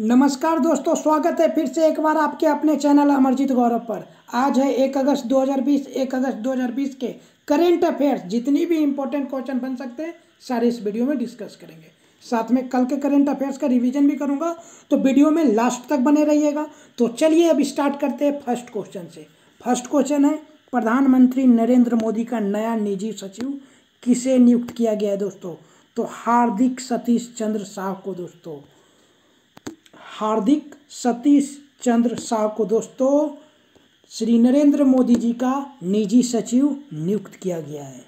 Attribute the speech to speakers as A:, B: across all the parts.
A: नमस्कार दोस्तों, स्वागत है फिर से एक बार आपके अपने चैनल अमरजीत गौरव पर। आज है 1 अगस्त 2020। 1 अगस्त 2020 के करेंट अफेयर्स जितनी भी इंपॉर्टेंट क्वेश्चन बन सकते हैं सारे इस वीडियो में डिस्कस करेंगे। साथ में कल के करेंट अफेयर्स का रिवीजन भी करूंगा, तो वीडियो में लास्ट तक बने रहिएगा। तो चलिए अब स्टार्ट करते हैं फर्स्ट क्वेश्चन से। फर्स्ट क्वेश्चन है, प्रधानमंत्री नरेंद्र मोदी का नया निजी सचिव किसे नियुक्त किया गया है दोस्तों? तो हार्दिक सतीश चंद्र शाह को दोस्तों, हार्दिक सतीश चंद्र शाह को दोस्तों श्री नरेंद्र मोदी जी का निजी सचिव नियुक्त किया गया है।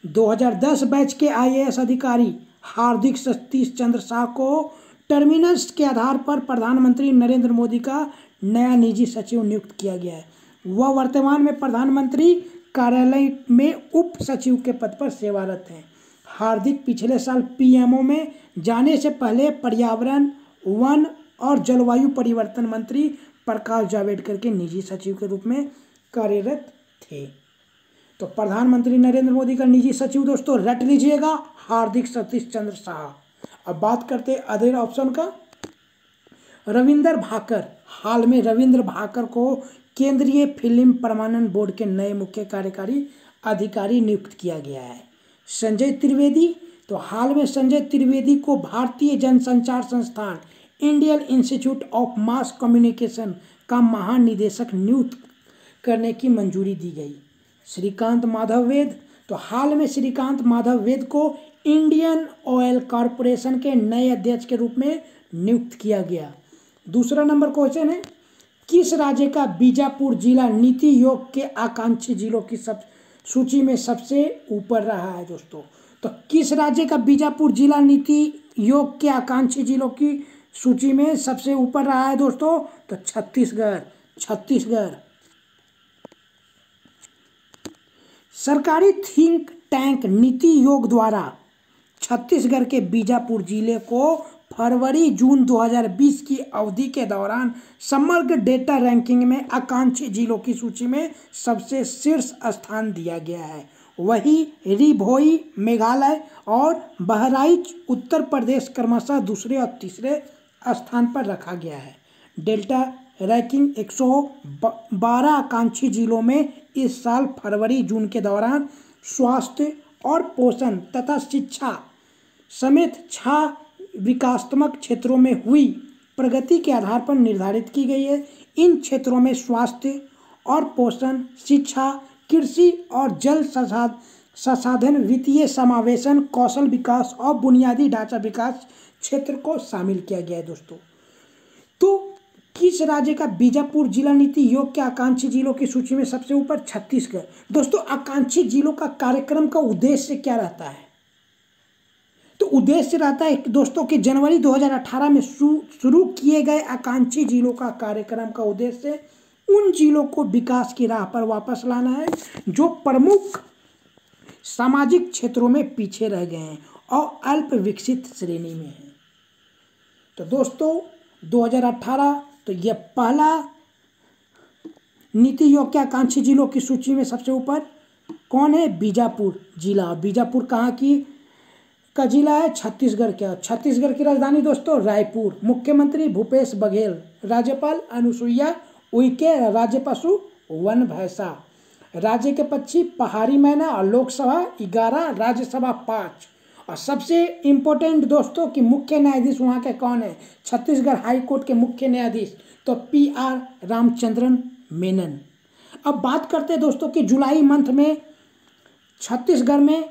A: 2010 बैच के आईएएस अधिकारी हार्दिक सतीश चंद्र शाह को टर्मिनस के आधार पर प्रधानमंत्री नरेंद्र मोदी का नया निजी सचिव नियुक्त किया गया है। वह वर्तमान में प्रधानमंत्री कार्यालय में उप सचिव के पद पर सेवारत हैं। हार्दिक पिछले साल पीएमओ में जाने से पहले पर्यावरण, वन और जलवायु परिवर्तन मंत्री प्रकाश जावड़ेकर के निजी सचिव के रूप में कार्यरत थे। तो प्रधानमंत्री नरेंद्र मोदी का निजी सचिव दोस्तों रट लीजिएगा, हार्दिक सतीश चंद्र शाह। अब बात करते हैं अदर ऑप्शन का। रविंद्र भाकर, हाल में रविंद्र भाकर को केंद्रीय फिल्म प्रमाणन बोर्ड के नए मुख्य कार्यकारी अधिकारी नियुक्त किया गया है। संजय त्रिवेदी, तो हाल में संजय त्रिवेदी को भारतीय जनसंचार संस्थान Indian institute of mass communication का महानिदेशक नियुक्त करने की मंजूरी दी गई। श्रीकांत माधव वेद, तो हाल में श्रीकांत माधव वेद को इंडियन ऑयल कॉरपोरेशन के नए अध्यक्ष के रूप में नियुक्त किया गया। दूसरा नंबर क्वेश्चन है, किस राज्य का बीजापुर जिला नीति आयोग के आकांक्षी जिलों की सूची में सबसे ऊपर रहा है दोस्तों? तो किस राज्य का बीजापुर जिला नीति आयोग के आकांक्षी जिलों की सूची में सबसे ऊपर रहा है दोस्तों? तो छत्तीसगढ़। सरकारी थिंक टैंक नीति आयोग द्वारा छत्तीसगढ़ के बीजापुर जिले को फरवरी-जून 2020 की अवधि के दौरान समग्र डेटा रैंकिंग में आकांक्षी जिलों की सूची में सबसे शीर्ष स्थान दिया गया है। वही री-भोई मेघालय और बहराइच उत्तर प्रदेश क्रमशः दूसरे और तीसरे स्थान पर रखा गया है। डेल्टा रैंकिंग 112 आकांक्षी जिलों में इस साल फरवरी-जून के दौरान स्वास्थ्य और पोषण तथा शिक्षा समेत 6 विकासात्मक क्षेत्रों में हुई प्रगति के आधार पर निर्धारित की गई है। इन क्षेत्रों में स्वास्थ्य और पोषण, शिक्षा, कृषि और जल संसाधन, वित्तीय समावेशन, कौशल विकास और बुनियादी ढांचा विकास क्षेत्र को शामिल किया गया है दोस्तों। तो किस राज्य का बीजापुर जिला नीति आयोग के आकांक्षी जिलों की सूची में सबसे ऊपर? छत्तीसगढ़। दोस्तों आकांक्षी जिलों का कार्यक्रम का उद्देश्य क्या रहता है? तो उद्देश्य रहता है दोस्तों कि जनवरी 2018 में शुरू किए गए आकांक्षी जिलों का कार्यक्रम का उद्देश्य उन जिलों को विकास की राह पर वापस लाना है जो प्रमुख सामाजिक क्षेत्रों में पीछे रह गए हैं और अल्प विकसित श्रेणी में हैं। तो दोस्तों 2018 तो यह पहला नीति आयोग के आकांक्षी जिलों की सूची में सबसे ऊपर कौन है? बीजापुर जिला। बीजापुर कहाँ का जिला है? छत्तीसगढ़ का। छत्तीसगढ़ की राजधानी दोस्तों रायपुर। मुख्यमंत्री भूपेश बघेल, राज्यपाल अनुसुईया उइके, राज्य पशु वन भैंसा। राज्य के पक्षी पहाड़ी मैना और लोकसभा 11, राज्यसभा 5। और सबसे इम्पोर्टेंट दोस्तों कि मुख्य न्यायाधीश वहाँ के कौन है? छत्तीसगढ़ हाई कोर्ट के मुख्य न्यायाधीश तो PR रामचंद्रन मेनन। अब बात करते हैं दोस्तों कि जुलाई मंथ में छत्तीसगढ़ में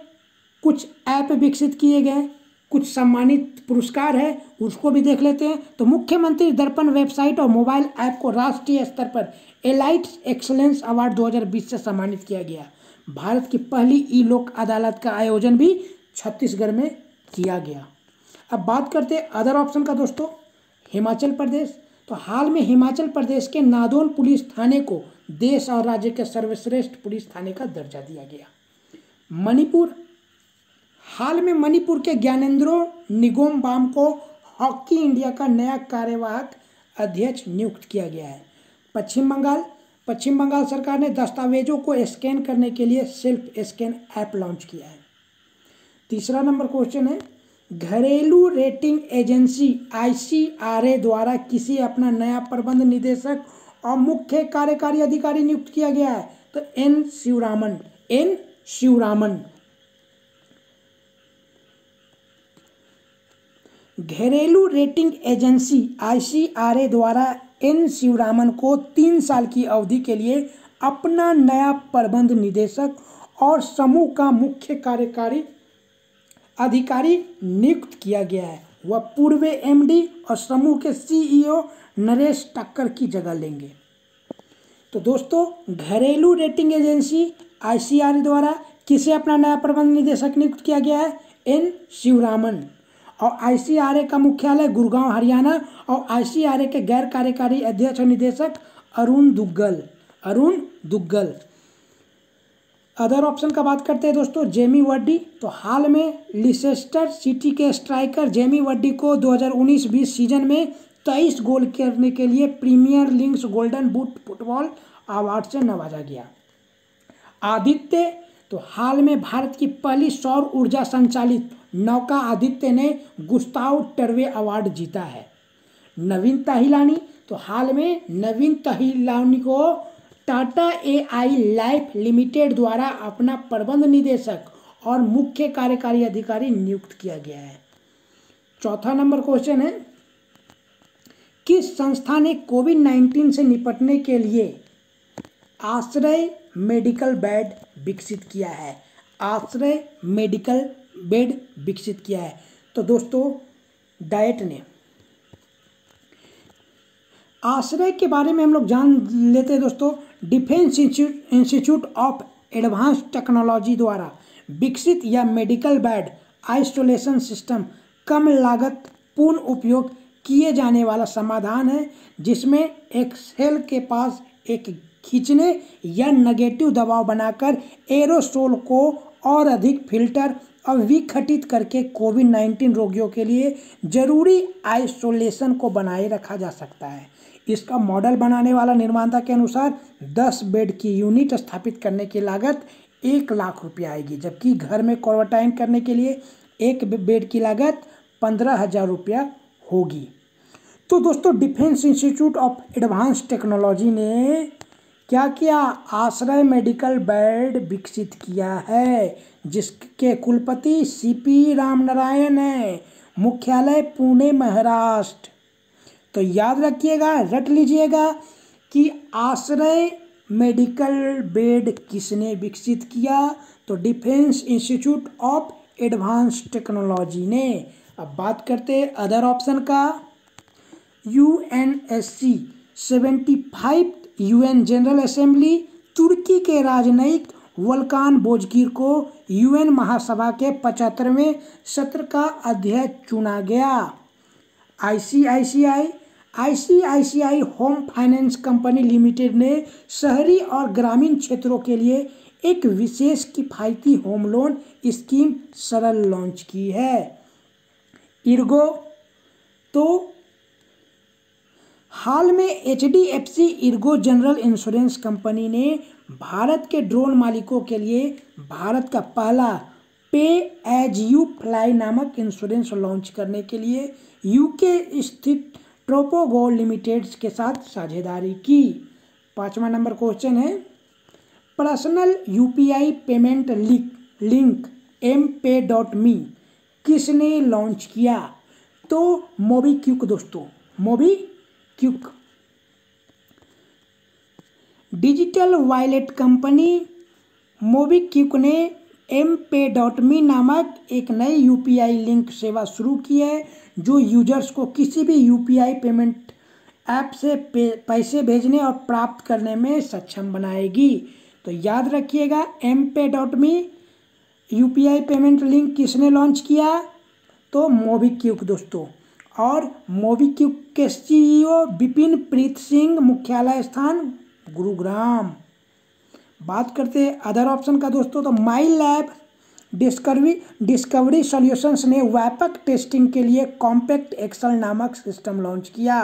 A: कुछ ऐप विकसित किए गए, कुछ सम्मानित पुरस्कार है, उसको भी देख लेते हैं। तो मुख्यमंत्री दर्पण वेबसाइट और मोबाइल ऐप को राष्ट्रीय स्तर पर एलाइट एक्सलेंस अवार्ड 2020 से सम्मानित किया गया। भारत की पहली ई लोक अदालत का आयोजन भी छत्तीसगढ़ में किया गया। अब बात करते हैं अदर ऑप्शन का दोस्तों। हिमाचल प्रदेश, तो हाल में हिमाचल प्रदेश के नादौन पुलिस थाने को देश और राज्य के सर्वश्रेष्ठ पुलिस थाने का दर्जा दिया गया। मणिपुर, हाल में मणिपुर के ज्ञानेंद्रो निगोमबाम को हॉकी इंडिया का नया कार्यवाहक अध्यक्ष नियुक्त किया गया है। पश्चिम बंगाल सरकार ने दस्तावेजों को स्कैन करने के लिए सेल्फ स्कैन ऐप लॉन्च किया है। तीसरा नंबर क्वेश्चन है, घरेलू रेटिंग एजेंसी ICRA द्वारा किसे अपना नया प्रबंध निदेशक और मुख्य कार्यकारी अधिकारी नियुक्त किया गया है? तो एन शिवरामन। घरेलू रेटिंग एजेंसी ICRA द्वारा एन शिवरामन को 3 साल की अवधि के लिए अपना नया प्रबंध निदेशक और समूह का मुख्य कार्यकारी अधिकारी नियुक्त किया गया है। वह पूर्व MD और समूह के CEO नरेश टक्कर की जगह लेंगे। तो दोस्तों, घरेलू रेटिंग एजेंसी ICRA द्वारा किसे अपना नया प्रबंध निदेशक नियुक्त किया गया है? एन शिवरामन। और ICRA का मुख्यालय गुड़गांव, हरियाणा और ICRA के गैर कार्यकारी अध्यक्ष और निदेशक अरुण दुग्गल। अदर ऑप्शन का बात करते हैं दोस्तों, जेमी वर्डी। तो हाल में लिसेस्टर सिटी के स्ट्राइकर जेमी वर्डी को 2019-20 सीजन में 23 गोल करने के लिए Premier League golden boot football award से नवाजा गया। आदित्य, तो हाल में भारत की पहली सौर ऊर्जा संचालित नौका आदित्य ने गुस्ताव टर्वे अवार्ड जीता है। नवीन तहिलानी, तो हाल में नवीन तहिलानी को टाटा AI लाइफ लिमिटेड द्वारा अपना प्रबंध निदेशक और मुख्य कार्यकारी अधिकारी नियुक्त किया गया है। चौथा नंबर क्वेश्चन है, किस संस्था ने कोविड-19 से निपटने के लिए आश्रय मेडिकल बेड विकसित किया है? आश्रय मेडिकल बेड विकसित किया है। तो दोस्तों, डाइट ने। आश्रय के बारे में हम लोग जान लेते हैं दोस्तों। Defence institute of advance technology द्वारा विकसित यह मेडिकल बेड आइसोलेशन सिस्टम कम लागत पूर्ण उपयोग किए जाने वाला समाधान है, जिसमें एक सेल के पास एक खींचने या नेगेटिव दबाव बनाकर एरोसोल को और अधिक फिल्टर और विघटित करके कोविड-19 रोगियों के लिए जरूरी आइसोलेशन को बनाए रखा जा सकता है। इसका मॉडल बनाने वाला निर्माता के अनुसार 10 बेड की यूनिट स्थापित करने की लागत 1 लाख रुपया आएगी, जबकि घर में क्वारंटाइन करने के लिए एक बेड की लागत 15,000 रुपया होगी। तो दोस्तों, defence institute of advance technology ने क्या किया? आश्रय मेडिकल बेड विकसित किया है, जिसके कुलपति CP रामनारायण है। मुख्यालय पुणे, महाराष्ट्र। तो याद रखिएगा, रट लीजिएगा कि आश्रय मेडिकल बेड किसने विकसित किया? तो defence institute of advance technology ने। अब बात करते हैं अदर ऑप्शन का। UNSC 75 UN जनरल असेंबली तुर्की के राजनयिक वोल्कान बोजगिर को UN महासभा के 75वें सत्र का अध्यक्ष चुना गया। ICICI home finance company limited ने शहरी और ग्रामीण क्षेत्रों के लिए एक विशेष किफायती होम लोन स्कीम सरल लॉन्च की है। इर्गो, तो हाल में HDFC Ergo general insurance company ने भारत के ड्रोन मालिकों के लिए भारत का पहला पे एज यू फ्लाई नामक इंश्योरेंस लॉन्च करने के लिए UK स्थित ट्रोपोगो लिमिटेड के साथ साझेदारी की। 5वां नंबर क्वेश्चन है, personal UPI payment link MPay.me किसने लॉन्च किया? तो मोबीक्विक दोस्तों, MobiKwik. Digital wallet company MobiKwik ने MPay.me नामक एक नई UPI लिंक सेवा शुरू की है, जो यूजर्स को किसी भी UPI पेमेंट ऐप से पैसे भेजने और प्राप्त करने में सक्षम बनाएगी। तो याद रखिएगा, MPay.me UPI पेमेंट लिंक किसने लॉन्च किया? तो मोबीक्विक दोस्तों। और मोबीक्विक के CEO विपिन प्रीत सिंह, मुख्यालय स्थान गुरुग्राम। बात करते हैं अदर ऑप्शन का दोस्तों। तो माई लैब डिस्कवरी सॉल्यूशंस ने व्यापक टेस्टिंग के लिए कॉम्पैक्ट एक्सेल नामक सिस्टम लॉन्च किया।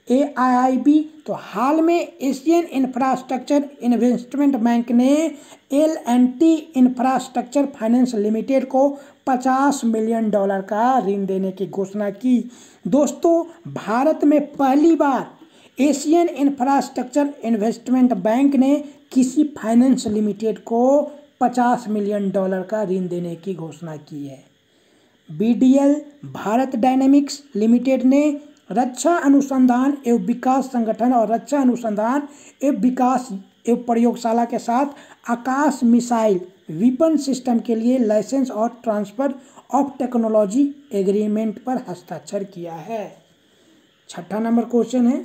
A: AIIB, तो हाल में एशियन इंफ्रास्ट्रक्चर इन्वेस्टमेंट बैंक ने L&T इंफ्रास्ट्रक्चर फाइनेंस लिमिटेड को $50 मिलियन का ऋण देने की घोषणा की। दोस्तों, भारत में पहली बार एशियन इंफ्रास्ट्रक्चर इन्वेस्टमेंट बैंक ने किसी फाइनेंस लिमिटेड को $50 मिलियन का ऋण देने की घोषणा की है। BDL भारत डायनेमिक्स लिमिटेड ने रक्षा अनुसंधान एवं विकास संगठन और रक्षा अनुसंधान एवं विकास एवं प्रयोगशाला के साथ आकाश मिसाइल विपन सिस्टम के लिए लाइसेंस और ट्रांसफर ऑफ टेक्नोलॉजी एग्रीमेंट पर हस्ताक्षर किया है। 6ठा नंबर क्वेश्चन है,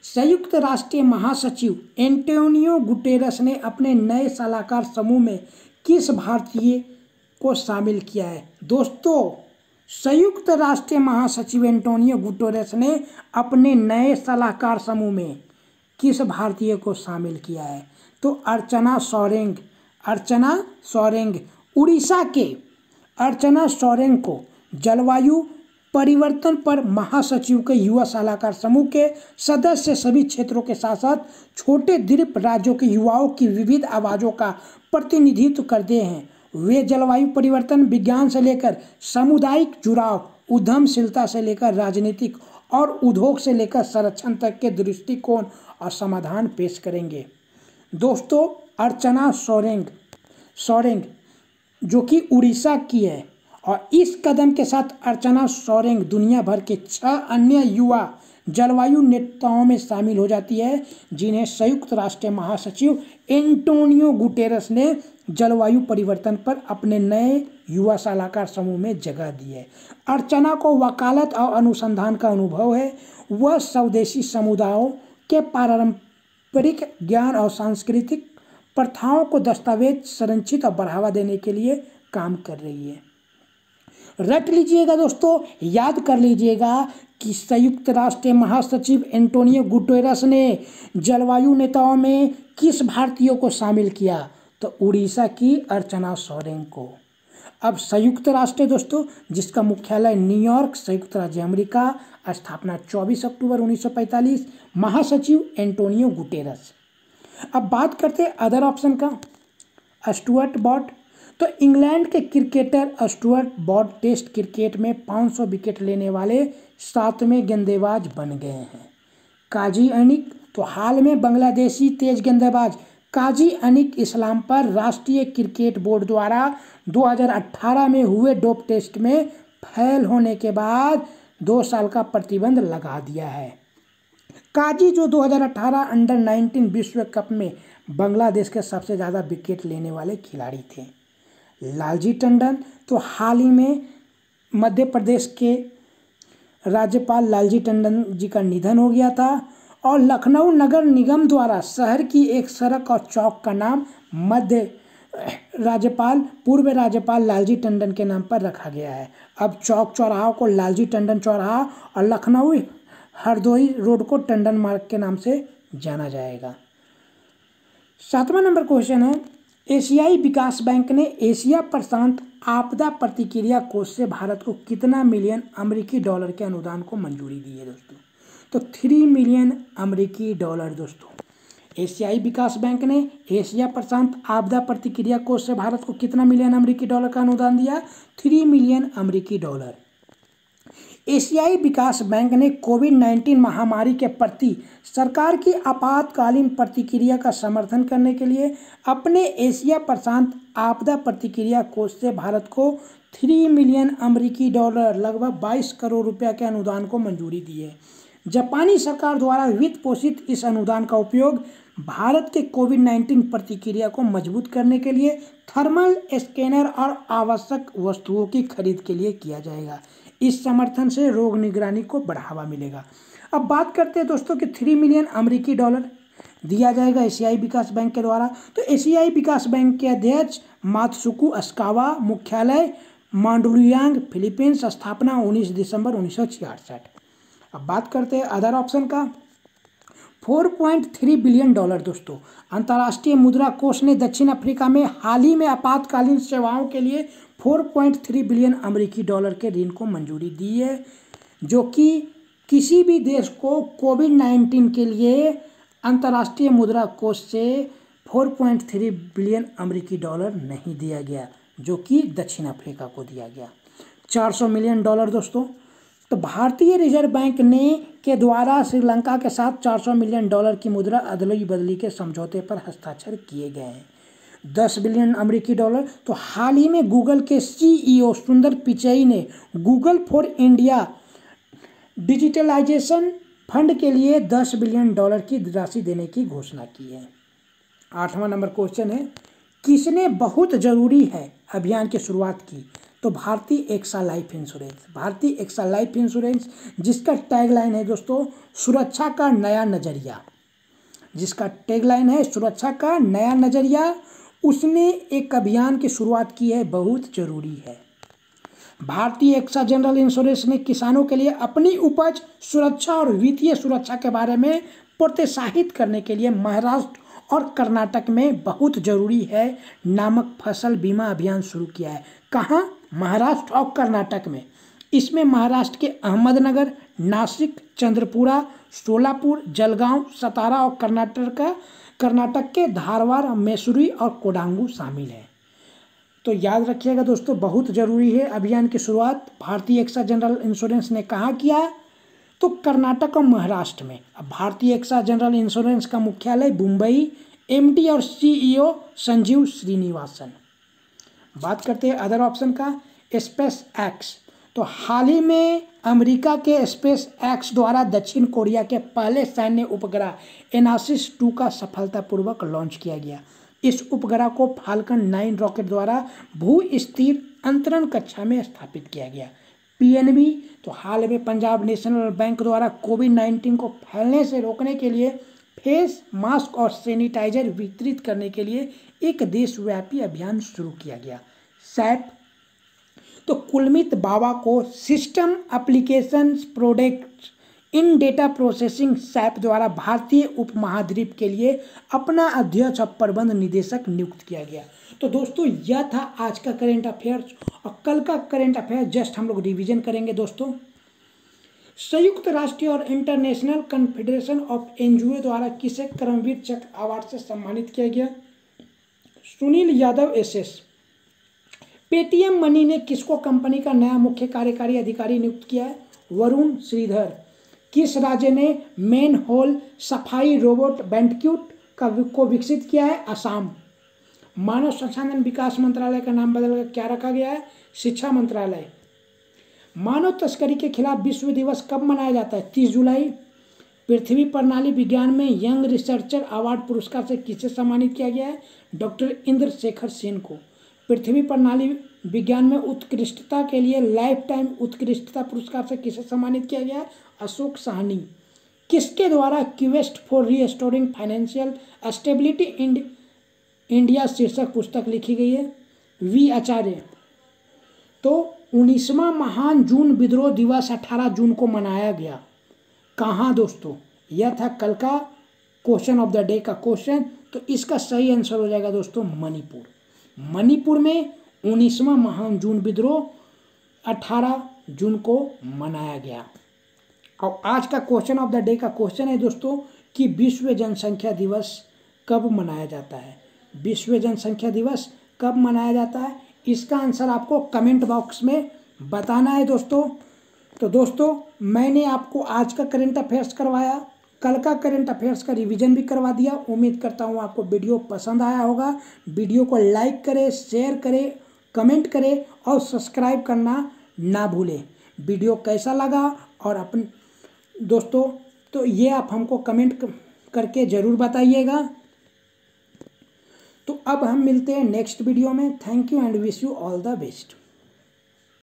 A: संयुक्त राष्ट्र महासचिव एंटोनियो गुटेरस ने अपने नए सलाहकार समूह में किस भारतीय को शामिल किया है? दोस्तों, संयुक्त राष्ट्र महासचिव एंटोनियो गुटेरस ने अपने नए सलाहकार समूह में किस भारतीय को शामिल किया है? तो अर्चना सोरेंग उड़ीसा के अर्चना सोरेंग को जलवायु परिवर्तन पर महासचिव के युवा सलाहकार समूह के सदस्य सभी क्षेत्रों के साथ साथ छोटे द्वीप राज्यों के युवाओं की विविध आवाज़ों का प्रतिनिधित्व करते हैं। वे जलवायु परिवर्तन विज्ञान से लेकर सामुदायिक जुड़ाव, उद्यमशीलता से लेकर राजनीतिक और उद्योग से लेकर संरक्षण तक के दृष्टिकोण और समाधान पेश करेंगे। दोस्तों, अर्चना सोरेंग जो कि उड़ीसा की है और इस कदम के साथ अर्चना सोरेंग दुनिया भर के 6 अन्य युवा जलवायु नेताओं में शामिल हो जाती है, जिन्हें संयुक्त राष्ट्र महासचिव एंटोनियो गुटेरस ने जलवायु परिवर्तन पर अपने नए युवा सलाहकार समूह में जगह दी है। अर्चना को वकालत और अनुसंधान का अनुभव है। वह स्वदेशी समुदायों के पारंपरिक ज्ञान और सांस्कृतिक प्रथाओं को दस्तावेज संरक्षित और बढ़ावा देने के लिए काम कर रही है। रट लीजिएगा दोस्तों, याद कर लीजिएगा कि संयुक्त राष्ट्र महासचिव एंटोनियो गुटेरस ने जलवायु नेताओं में किस भारतीय को शामिल किया? तो उड़ीसा की अर्चना सोरेंग को। अब संयुक्त राष्ट्र दोस्तों, जिसका मुख्यालय न्यूयॉर्क, संयुक्त राज्य अमेरिका, स्थापना 24 अक्टूबर 1945, महासचिव एंटोनियो गुटेरस। अब बात करते हैं अदर ऑप्शन का। स्टुअर्ट ब्रॉड, तो इंग्लैंड के cricketer Stuart Broad test cricket में 500 विकेट लेने वाले 7वें गेंदबाज बन गए हैं। काजी अनिक, तो हाल में बांग्लादेशी तेज गेंदबाज काजी अनिक इस्लाम पर राष्ट्रीय क्रिकेट बोर्ड द्वारा 2018 में हुए डोप टेस्ट में फेल होने के बाद 2 साल का प्रतिबंध लगा दिया है। काजी जो 2018 अंडर 19 विश्व कप में बांग्लादेश के सबसे ज़्यादा विकेट लेने वाले खिलाड़ी थे। लालजी टंडन, तो हाल ही में मध्य प्रदेश के राज्यपाल लालजी टंडन जी का निधन हो गया था और लखनऊ नगर निगम द्वारा शहर की एक सड़क और चौक का नाम पूर्व राज्यपाल लालजी टंडन के नाम पर रखा गया है। अब चौक चौराहों को लालजी टंडन चौराहा और लखनऊ हरदोई रोड को टंडन मार्ग के नाम से जाना जाएगा। 7वां नंबर क्वेश्चन है, एशियाई विकास बैंक ने एशिया प्रशांत आपदा प्रतिक्रिया कोष से भारत को कितना मिलियन अमेरिकी डॉलर के अनुदान को मंजूरी दी है? दोस्तों, तो $3 मिलियन अमेरिकी डॉलर। दोस्तों, एशियाई विकास बैंक ने एशिया प्रशांत आपदा प्रतिक्रिया कोष से भारत को कितना मिलियन अमेरिकी डॉलर का अनुदान दिया? $3 मिलियन अमेरिकी डॉलर। एशियाई विकास बैंक ने कोविड-19 महामारी के प्रति सरकार की आपातकालीन प्रतिक्रिया का समर्थन करने के लिए अपने एशिया प्रशांत आपदा प्रतिक्रिया कोष से भारत को $3 मिलियन अमेरिकी डॉलर लगभग 22 करोड़ रुपया के अनुदान को मंजूरी दी है। जापानी सरकार द्वारा वित्त पोषित इस अनुदान का उपयोग भारत के कोविड-19 प्रतिक्रिया को मजबूत करने के लिए थर्मल स्कैनर और आवश्यक वस्तुओं की खरीद के लिए किया जाएगा। इस समर्थन से रोग निगरानी को बढ़ावा मिलेगा। अब बात करते हैं दोस्तों कि $3 मिलियन अमेरिकी डॉलर दिया जाएगा एशियाई विकास बैंक के द्वारा। तो एशियाई विकास बैंक के अध्यक्ष मात्सुको अस्कावा, मुख्यालय मांडुलियांग, फिलीपींस, स्थापना 19 दिसंबर 1966। अब बात करते हैं अदर ऑप्शन का। $4.3 बिलियन। दोस्तों, अंतर्राष्ट्रीय मुद्रा कोष ने दक्षिण अफ्रीका में हाल ही में आपातकालीन सेवाओं के लिए $4.3 बिलियन अमेरिकी डॉलर के ऋण को मंजूरी दी है, जो कि किसी भी देश को कोविड-19 के लिए अंतर्राष्ट्रीय मुद्रा कोष से $4.3 बिलियन अमेरिकी डॉलर नहीं दिया गया। जो कि दक्षिण अफ्रीका को दिया गया। $400 मिलियन दोस्तों। तो भारतीय रिजर्व बैंक ने के द्वारा श्रीलंका के साथ $400 मिलियन की मुद्रा अदली बदली के समझौते पर हस्ताक्षर किए गए हैं। 10 बिलियन अमेरिकी डॉलर। तो हाल ही में गूगल के CEO सुंदर पिचई ने Google for India digitalisation fund के लिए $10 बिलियन की राशि देने की घोषणा की है। 8वां नंबर क्वेश्चन है, किसने बहुत जरूरी है अभियान की शुरुआत की? तो भारतीय एक्सा लाइफ इंश्योरेंस। भारतीय एक्सा लाइफ इंश्योरेंस जिसका टैगलाइन है दोस्तों सुरक्षा का नया नजरिया, जिसका टैगलाइन है सुरक्षा का नया नजरिया, उसने एक अभियान की शुरुआत की है, बहुत जरूरी है। भारतीय एक्सा जनरल इंश्योरेंस ने किसानों के लिए अपनी उपज सुरक्षा और वित्तीय सुरक्षा के बारे में प्रोत्साहित करने के लिए महाराष्ट्र और कर्नाटक में बहुत जरूरी है नामक फसल बीमा अभियान शुरू किया है। कहाँ? महाराष्ट्र और कर्नाटक में। इसमें महाराष्ट्र के अहमदनगर, नासिक, चंद्रपुरा, सोलापुर, जलगांव, सतारा और कर्नाटक के धारवाड़, मैसूरी और कोडांगू शामिल है। तो याद रखिएगा दोस्तों, बहुत जरूरी है अभियान की शुरुआत भारतीय एक्सा जनरल इंश्योरेंस ने कहाँ किया? तो कर्नाटक और महाराष्ट्र में। अब भारतीय एक्सा जनरल इंश्योरेंस का मुख्यालय मुंबई। MD और CEO संजीव श्रीनिवासन। बात करते हैं अदर ऑप्शन का, स्पेस एक्स। तो हाल ही में अमेरिका के स्पेस एक्स द्वारा दक्षिण कोरिया के पहले सैन्य उपग्रह एनासिस 2 का सफलतापूर्वक लॉन्च किया गया। इस उपग्रह को फाल्कन 9 रॉकेट द्वारा भू स्थिर अंतरण कक्षा में स्थापित किया गया। PNB। तो हाल में पंजाब नेशनल बैंक द्वारा कोविड-19 को फैलने से रोकने के लिए फेस मास्क और सैनिटाइजर वितरित करने के लिए एक देशव्यापी अभियान शुरू किया गया। सैप। तो कुलमित बावा को system application products in data processing SAP द्वारा भारतीय उपमहाद्वीप के लिए अपना अध्यक्ष और प्रबंध निदेशक नियुक्त किया गया। तो दोस्तों यह था आज का करेंट अफेयर्स, और कल का करेंट अफेयर जस्ट हम लोग रिवीजन करेंगे दोस्तों। संयुक्त राष्ट्र और इंटरनेशनल कॉन्फेडरेशन ऑफ NGO द्वारा किसे कर्मवीर चक्र अवार्ड से सम्मानित किया गया? Sunil Yadav SS। Paytm money ने किसको कंपनी का नया मुख्य कार्यकारी अधिकारी नियुक्त किया है? वरुण श्रीधर। किस राज्य ने मेन होल सफाई रोबोट बैंडिक्यूट को विकसित किया है? असम। मानव संसाधन विकास मंत्रालय का नाम बदलकर क्या रखा गया है? शिक्षा मंत्रालय। मानव तस्करी के खिलाफ विश्व दिवस कब मनाया जाता है? 30 जुलाई। पृथ्वी प्रणाली विज्ञान में यंग रिसर्चर अवार्ड पुरस्कार से किसे सम्मानित किया गया है? डॉक्टर इंद्रशेखर सेन को। पृथ्वी प्रणाली विज्ञान में उत्कृष्टता के लिए लाइफ टाइम उत्कृष्टता पुरस्कार से किसे सम्मानित किया गया है? अशोक साहनी। किसके द्वारा quest for restoring financial stability India शीर्षक पुस्तक लिखी गई है? V आचार्य। तो 19वां महान जून विद्रोह दिवस 18 जून को मनाया गया। कहाँ दोस्तों? यह था कल का क्वेश्चन ऑफ द डे का क्वेश्चन। तो इसका सही आंसर हो जाएगा दोस्तों मणिपुर। मणिपुर में 19वां महान जून विद्रोह 18 जून को मनाया गया। और आज का क्वेश्चन ऑफ द डे का क्वेश्चन है दोस्तों कि विश्व जनसंख्या दिवस कब मनाया जाता है? विश्व जनसंख्या दिवस कब मनाया जाता है? इसका आंसर आपको कमेंट बॉक्स में बताना है दोस्तों। तो दोस्तों मैंने आपको आज का करंट अफेयर्स करवाया, कल का करंट अफेयर्स का रिवीजन भी करवा दिया। उम्मीद करता हूँ आपको वीडियो पसंद आया होगा। वीडियो को लाइक करें, शेयर करें, कमेंट करें और सब्सक्राइब करना ना भूलें। वीडियो कैसा लगा और अपन दोस्तों तो ये आप हमको कमेंट करके ज़रूर बताइएगा। तो अब हम मिलते हैं नेक्स्ट वीडियो में। Thank you and wish you all the best.